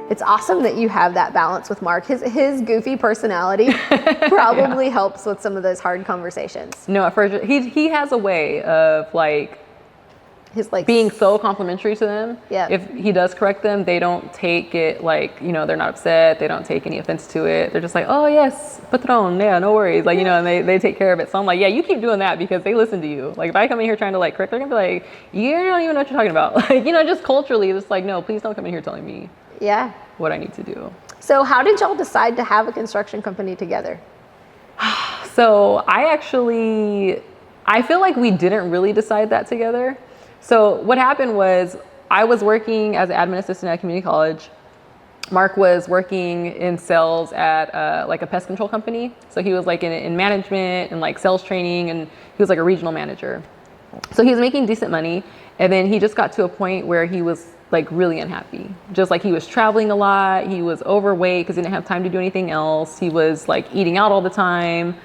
It's awesome that you have that balance with Mark. His goofy personality probably helps with some of those hard conversations. No, at first he has a way of like His like being so complimentary to them. Yeah. If he does correct them, they don't take it like, you know, they're not upset. They don't take any offense to it. They're just like, oh yes, patron, yeah, no worries. Like, you know, and they take care of it. So I'm like, yeah, you keep doing that because they listen to you. Like if I come in here trying to like correct, they're gonna be like, you don't even know what you're talking about. Like, you know, just culturally, it's like, no, please don't come in here telling me what I need to do. So how did y'all decide to have a construction company together? So I feel like we didn't really decide that together. So what happened was I was working as an admin assistant at community college. Mark was working in sales at like a pest control company. So he was like in management and like sales training, and he was like a regional manager. So he was making decent money. And then he just got to a point where he was like really unhappy. Just like he was traveling a lot. He was overweight because he didn't have time to do anything else. He was like eating out all the time.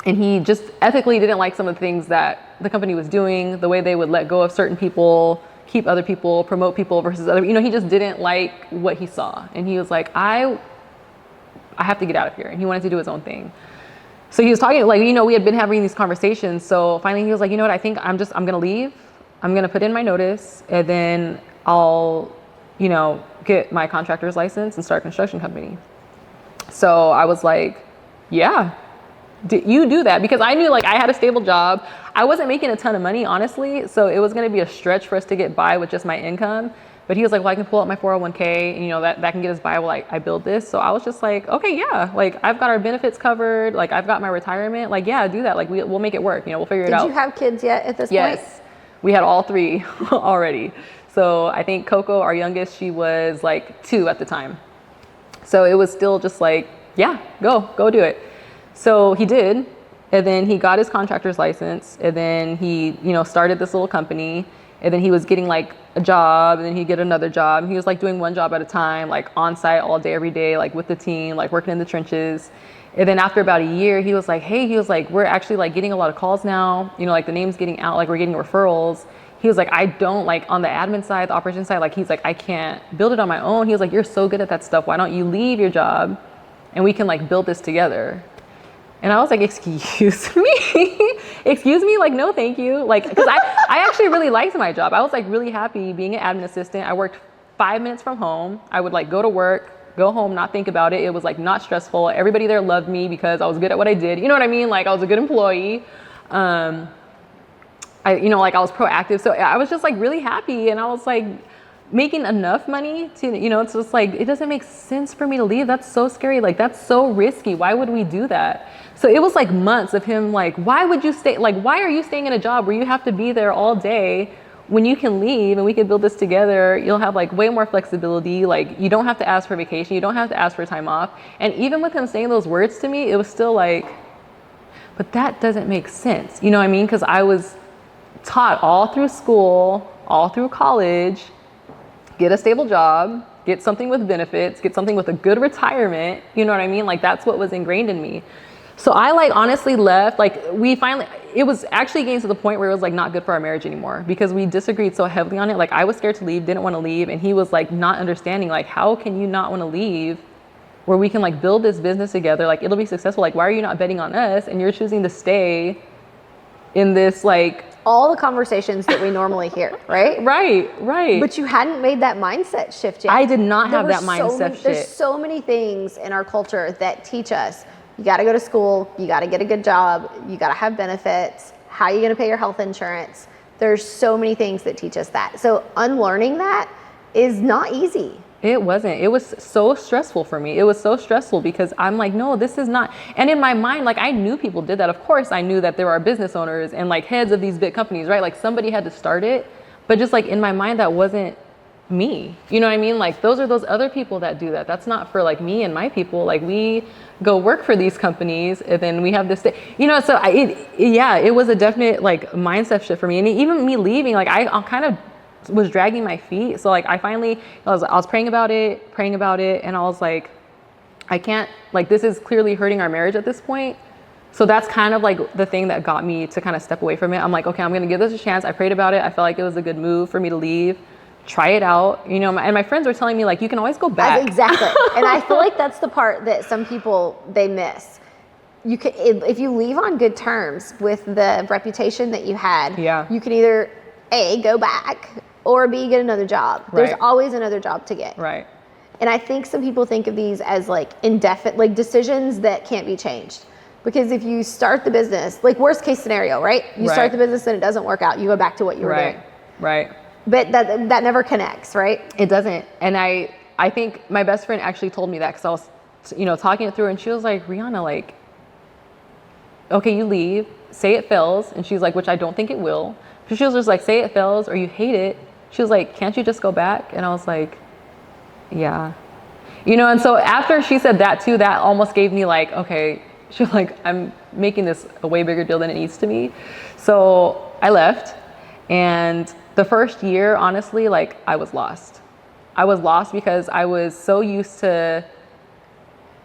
And he just ethically didn't like some of the things that the company was doing, the way they would let go of certain people, keep other people, promote people versus other, you know, he just didn't like what he saw. And he was like, I have to get out of here. And he wanted to do his own thing. So he was talking, like, you know, we had been having these conversations. So finally he was like, you know what, I think I'm going to leave. I'm going to put in my notice, and then I'll, you know, get my contractor's license and start a construction company. So I was like, yeah. You do that, because I knew like I had a stable job. I wasn't making a ton of money, honestly. So it was going to be a stretch for us to get by with just my income. But he was like, well, I can pull out my 401k and, you know, that can get us by while I build this. So I was just like, okay, yeah, like I've got our benefits covered. Like I've got my retirement. Like, yeah, do that. Like we'll make it work. You know, we'll figure it out. Did you have kids yet at this point? Yes, we had all three already. So I think Coco, our youngest, she was like 2 at the time. So it was still just like, yeah, go do it. So he did, and then he got his contractor's license, and then he, you know, started this little company, and then he was getting like a job, and then he'd get another job. And he was like doing one job at a time, like on site all day, every day, like with the team, like working in the trenches. And then after about a year, he was like, hey, we're actually like getting a lot of calls now, you know, like the name's getting out, like we're getting referrals. He was like, I don't like on the admin side, the operations side, like he's like, I can't build it on my own. He was like, you're so good at that stuff. Why don't you leave your job and we can like build this together? And I was like, excuse me? Excuse me? Like, no, thank you. Like, because I actually really liked my job. I was like really happy being an admin assistant. I worked 5 minutes from home. I would like go to work, go home, not think about it. It was like not stressful. Everybody there loved me because I was good at what I did. You know what I mean? Like I was a good employee. I was proactive. So I was just like really happy. And I was like making enough money to, you know, it's just like, it doesn't make sense for me to leave. That's so scary. Like, that's so risky. Why would we do that? So it was like months of him like, why would you stay? Like, why are you staying in a job where you have to be there all day when you can leave and we can build this together? You'll have like way more flexibility. Like you don't have to ask for vacation. You don't have to ask for time off. And even with him saying those words to me, it was still like, but that doesn't make sense. You know what I mean? Because I was taught all through school, all through college, get a stable job, get something with benefits, get something with a good retirement. You know what I mean? Like that's what was ingrained in me. So I like honestly left, like it was actually getting to the point where it was like not good for our marriage anymore because we disagreed so heavily on it. Like I was scared to leave, didn't want to leave. And he was like not understanding, like, how can you not want to leave where we can like build this business together? Like it'll be successful. Like, why are you not betting on us? And you're choosing to stay in this like, all the conversations that we normally hear, right? Right. But you hadn't made that mindset shift yet. I did not have that mindset shift. There's so many things in our culture that teach us, you got to go to school, you got to get a good job, you got to have benefits, how are you going to pay your health insurance? There's so many things that teach us that. So unlearning that is not easy. It wasn't. It was so stressful for me. It was so stressful because I'm like, no, this is not. And in my mind, like I knew people did that. Of course, I knew that there are business owners and like heads of these big companies, right? Like somebody had to start it. But just like in my mind, that wasn't me. You know what I mean? Like those are those other people that do that. That's not for like me and my people. Like we go work for these companies and then we have this, you know, so it was a definite like mindset shift for me. And even me leaving, like I kind of was dragging my feet. So like I was praying about it and I was like, I can't, like this is clearly hurting our marriage at this point. So that's kind of like the thing that got me to kind of step away from it. I'm like, okay, I'm gonna give this a chance. I prayed about it. I felt like it was a good move for me to leave. try it out, you know, and my friends were telling me like, you can always go back. Exactly. And I feel like that's the part that some people, they miss. You can, if you leave on good terms with the reputation that you had, Yeah. you can either A, go back, or B, get another job. There's Right. always another job to get. Right. And I think some people think of these as like indefinite, like decisions that can't be changed. Because if you start the business, like worst case scenario, right? You start the business and it doesn't work out, you go back to what you were doing. Right. But that never connects, right? It doesn't. And I think my best friend actually told me that, because I was, you know, talking it through, and she was like, Rihanna, like, okay, you leave, say it fails. And she's like, which I don't think it will. But she was just like, say it fails or you hate it. She was like, can't you just go back? And I was like, yeah. You know, and so after she said that too, that almost gave me like, okay, she was like, I'm making this a way bigger deal than it needs to be. So I left, and the first year, honestly, like I was lost. I was lost because I was so used to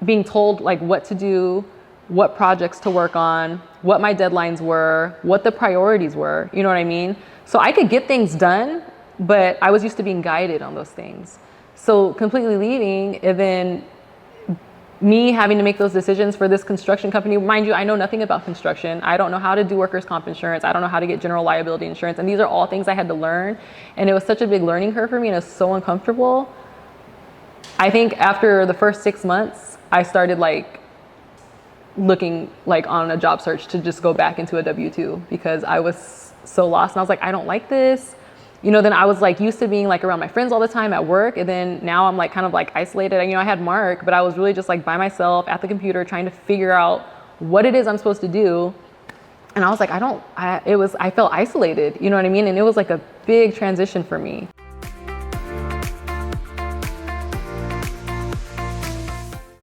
being told like what to do, what projects to work on, what my deadlines were, what the priorities were, you know what I mean? So I could get things done, but I was used to being guided on those things. So completely leaving, and then me having to make those decisions for this construction company. Mind you, I know nothing about construction. I don't know how to do workers' comp insurance. I don't know how to get general liability insurance. And these are all things I had to learn. And it was such a big learning curve for me, and it was so uncomfortable. I think after the first 6 months, I started like looking like on a job search to just go back into a W-2, because I was so lost. And I was like, I don't like this. You know, then I was like used to being like around my friends all the time at work. And then now I'm like kind of like isolated. And, you know, I had Mark, but I was really just like by myself at the computer trying to figure out what it is I'm supposed to do. And I was like, I felt isolated, you know what I mean? And it was like a big transition for me.